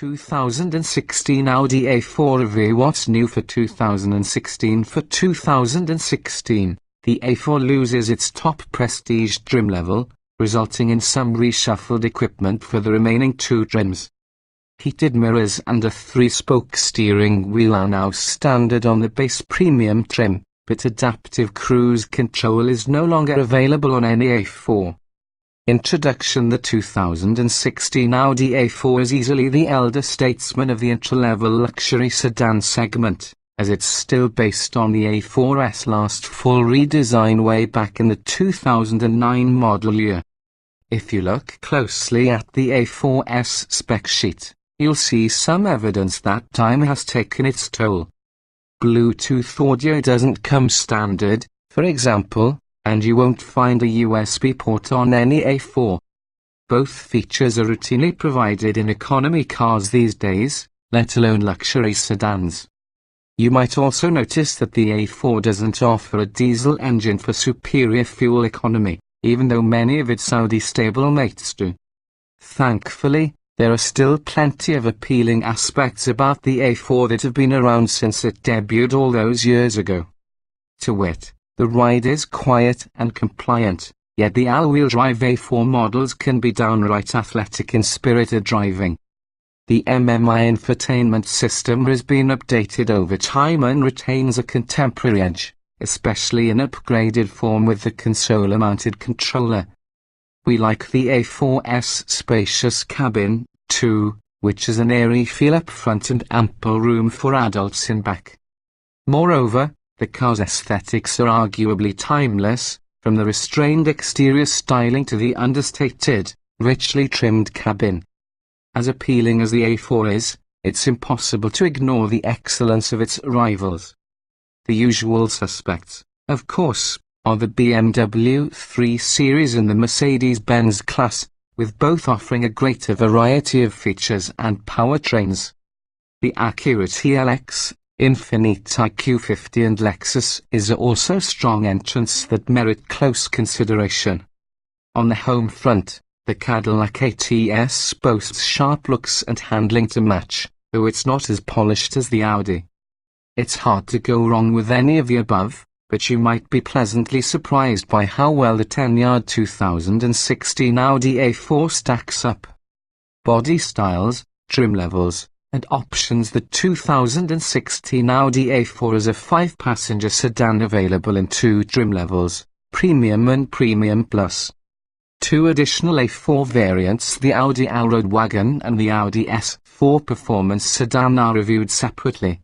2016 Audi A4 review. What's new for 2016? For 2016, the A4 loses its top prestige trim level, resulting in some reshuffled equipment for the remaining two trims. Heated mirrors and a 3-spoke steering wheel are now standard on the base premium trim, but adaptive cruise control is no longer available on any A4. Introduction: the 2016 Audi A4 is easily the elder statesman of the entry-level luxury sedan segment, as it's still based on the A4's last full redesign way back in the 2009 model year. If you look closely at the A4's spec sheet, you'll see some evidence that time has taken its toll. Bluetooth audio doesn't come standard, for example, and you won't find a USB port on any A4. Both features are routinely provided in economy cars these days, let alone luxury sedans. You might also notice that the A4 doesn't offer a diesel engine for superior fuel economy, even though many of its Audi stablemates do. Thankfully, there are still plenty of appealing aspects about the A4 that have been around since it debuted all those years ago. To wit, the ride is quiet and compliant, yet the all-wheel drive A4 models can be downright athletic in spirited driving. The MMI infotainment system has been updated over time and retains a contemporary edge, especially in upgraded form with the console-mounted controller. We like the A4's spacious cabin, too, which has an airy feel up front and ample room for adults in back. Moreover, the car's aesthetics are arguably timeless, from the restrained exterior styling to the understated, richly trimmed cabin. As appealing as the A4 is, it's impossible to ignore the excellence of its rivals. The usual suspects, of course, are the BMW 3 Series and the Mercedes-Benz class, with both offering a greater variety of features and powertrains. The Acura TLX, Infiniti Q50 and Lexus is also strong entrants that merit close consideration. On the home front, the Cadillac ATS boasts sharp looks and handling to match, though it's not as polished as the Audi. It's hard to go wrong with any of the above, but you might be pleasantly surprised by how well the 10-yard 2016 Audi A4 stacks up. Body styles, trim levels, and options: the 2016 Audi A4 is a 5-passenger sedan available in 2 trim levels, Premium and Premium Plus. 2 additional A4 variants, the Audi A4 Wagon and the Audi S4 Performance Sedan, are reviewed separately.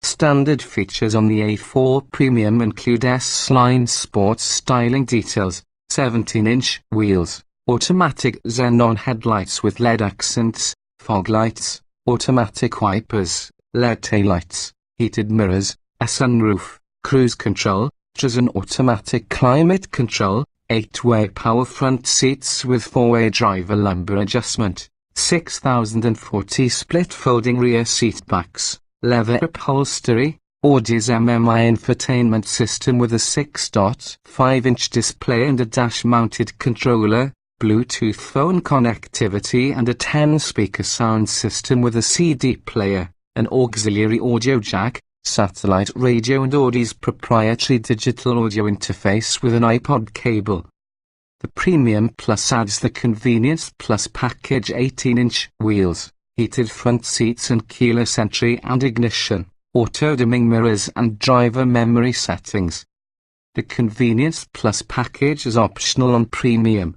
Standard features on the A4 Premium include S-Line sports styling details, 17-inch wheels, automatic xenon headlights with LED accents, fog lights, automatic wipers, LED taillights, heated mirrors, a sunroof, cruise control, which is an automatic climate control, 8-way power front seats with 4-way driver lumbar adjustment, 6040 split folding rear seat backs, leather upholstery, Audi's MMI infotainment system with a 6.5-inch display and a dash-mounted controller, Bluetooth phone connectivity and a 10-speaker sound system with a CD player, an auxiliary audio jack, satellite radio and Audi's proprietary digital audio interface with an iPod cable. The Premium Plus adds the Convenience Plus package: 18-inch wheels, heated front seats and keyless entry and ignition, auto-dimming mirrors and driver memory settings. The Convenience Plus package is optional on Premium.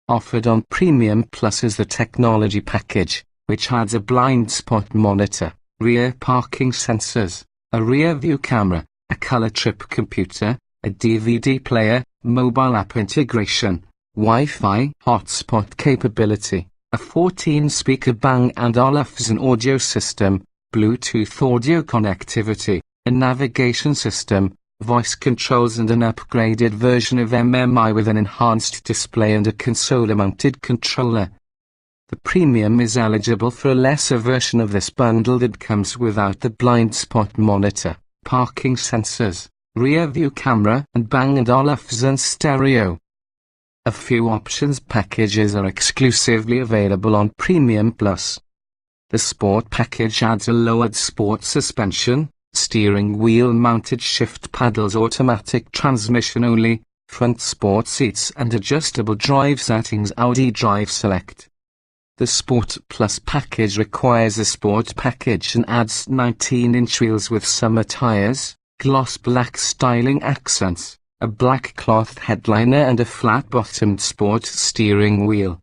Offered on Premium Plus is the Technology package, which adds a blind spot monitor, rear parking sensors, a rear view camera, a color trip computer, a DVD player, mobile app integration, Wi-Fi hotspot capability, a 14-speaker Bang & Olufsen audio system, Bluetooth audio connectivity, a navigation system, voice controls and an upgraded version of MMI with an enhanced display and a console-mounted controller. The Premium is eligible for a lesser version of this bundle that comes without the blind spot monitor, parking sensors, rear view camera and Bang & Olufsen stereo. A few options packages are exclusively available on Premium Plus. The Sport package adds a lowered sport suspension, steering wheel mounted shift paddles, automatic transmission only, front sport seats and adjustable drive settings. Audi Drive Select. The Sport Plus package requires a Sport package and adds 19-inch wheels with summer tires, gloss black styling accents, a black cloth headliner and a flat-bottomed sport steering wheel.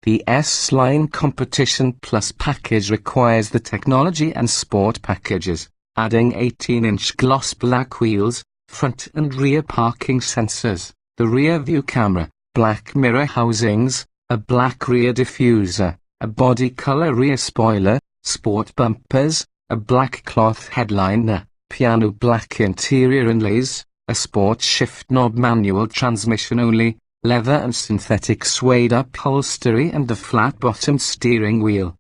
The S-Line Competition Plus package requires the technology and Sport packages, adding 18-inch gloss black wheels, front and rear parking sensors, the rear view camera, black mirror housings, a black rear diffuser, a body color rear spoiler, sport bumpers, a black cloth headliner, piano black interior inlays, a sport shift knob manual transmission only, leather and synthetic suede upholstery and a flat-bottomed steering wheel.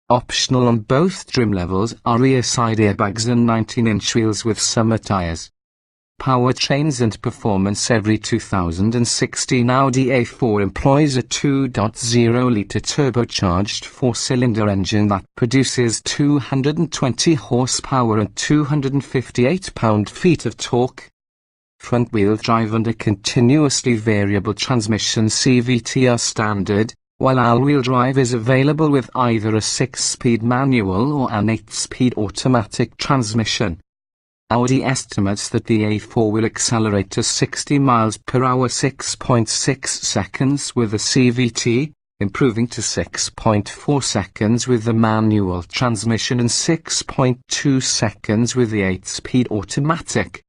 Optional on both trim levels are rear side airbags and 19-inch wheels with summer tires. Powertrains and performance. Every 2016 Audi A4 employs a 2.0-litre turbocharged 4-cylinder engine that produces 220 horsepower and 258 pound-feet of torque. Front-wheel drive and a continuously variable transmission (CVT) are standard, while all-wheel drive is available with either a 6-speed manual or an 8-speed automatic transmission. Audi estimates that the A4 will accelerate to 60 miles per hour 6.6 seconds with the CVT, improving to 6.4 seconds with the manual transmission and 6.2 seconds with the 8-speed automatic.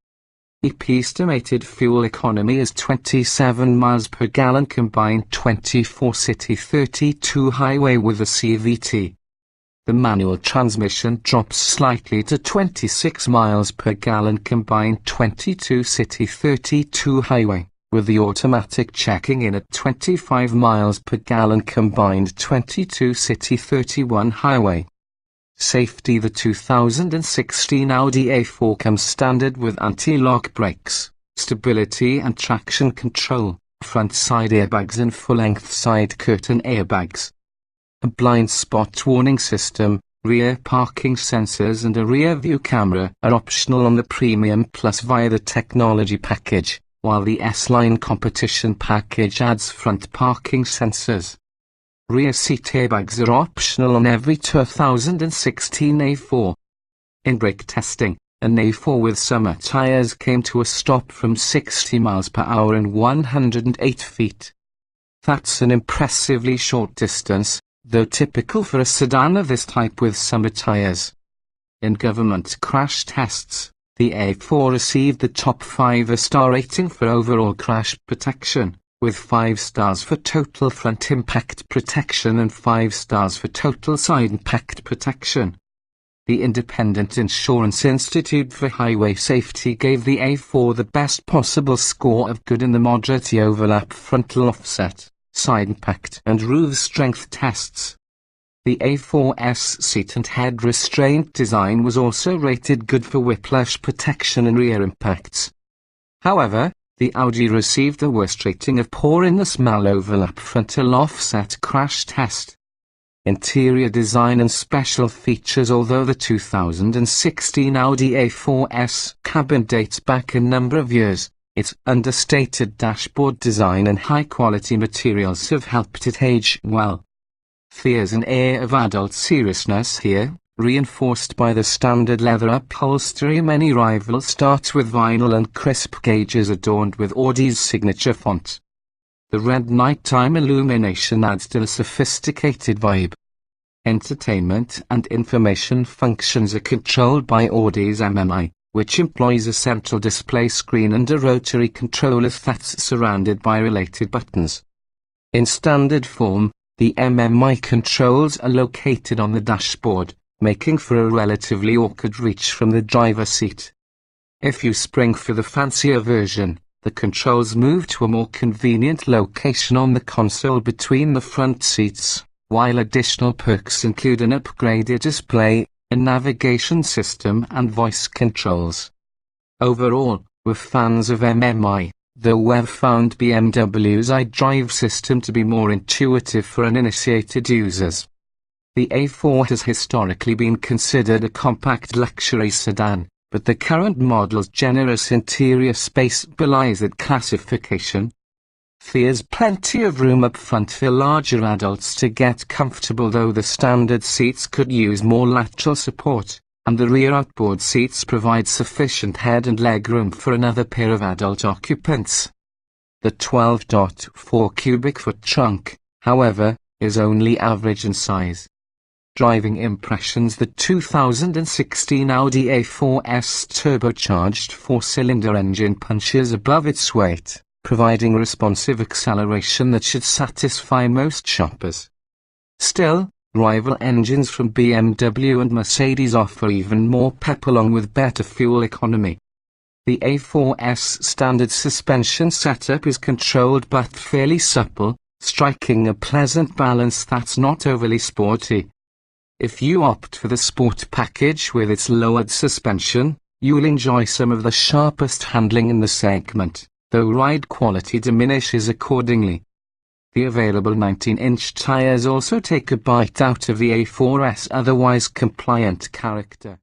EP estimated fuel economy is 27 miles per gallon combined 24 city 32 highway with the CVT. The manual transmission drops slightly to 26 miles per gallon combined 22 city 32 highway, with the automatic checking in at 25 miles per gallon combined 22 city 31 highway. Safety. The 2016 Audi A4 comes standard with anti-lock brakes, stability and traction control, front side airbags and full-length side curtain airbags. A blind spot warning system, rear parking sensors and a rear view camera are optional on the Premium Plus via the technology package, while the S-Line Competition package adds front parking sensors. Rear seat airbags are optional on every 2016 A4. In brake testing, an A4 with summer tires came to a stop from 60 miles per hour in 108 feet. That's an impressively short distance, though typical for a sedan of this type with summer tires. In government crash tests, the A4 received the top 5-star rating for overall crash protection, with 5 stars for total front impact protection and 5 stars for total side impact protection. The Independent Insurance Institute for Highway Safety gave the A4 the best possible score of good in the moderate overlap frontal offset, side impact and roof strength tests. The A4's seat and head restraint design was also rated good for whiplash protection and rear impacts. However, the Audi received the worst rating of poor in the small overlap frontal offset crash test. Interior design and special features. Although the 2016 Audi A4's cabin dates back a number of years, its understated dashboard design and high-quality materials have helped it age well. There's an air of adult seriousness here, reinforced by the standard leather upholstery. Many rivals start with vinyl and crisp gauges adorned with Audi's signature font. The red nighttime illumination adds to a sophisticated vibe. Entertainment and information functions are controlled by Audi's MMI, which employs a central display screen and a rotary controller that's surrounded by related buttons. In standard form, the MMI controls are located on the dashboard, making for a relatively awkward reach from the driver's seat. If you spring for the fancier version, the controls move to a more convenient location on the console between the front seats, while additional perks include an upgraded display, a navigation system and voice controls. Overall, we're fans of MMI, though we've found BMW's iDrive system to be more intuitive for uninitiated users. The A4 has historically been considered a compact luxury sedan, but the current model's generous interior space belies that classification. There's plenty of room up front for larger adults to get comfortable, though the standard seats could use more lateral support, and the rear outboard seats provide sufficient head and leg room for another pair of adult occupants. The 12.4 cubic foot trunk, however, is only average in size. Driving impressions: the 2016 Audi A4's turbocharged four-cylinder engine punches above its weight, providing responsive acceleration that should satisfy most shoppers. Still, rival engines from BMW and Mercedes offer even more pep along with better fuel economy. The A4's standard suspension setup is controlled but fairly supple, striking a pleasant balance that's not overly sporty. If you opt for the Sport package with its lowered suspension, you'll enjoy some of the sharpest handling in the segment, though ride quality diminishes accordingly. The available 19-inch tires also take a bite out of the A4's otherwise compliant character.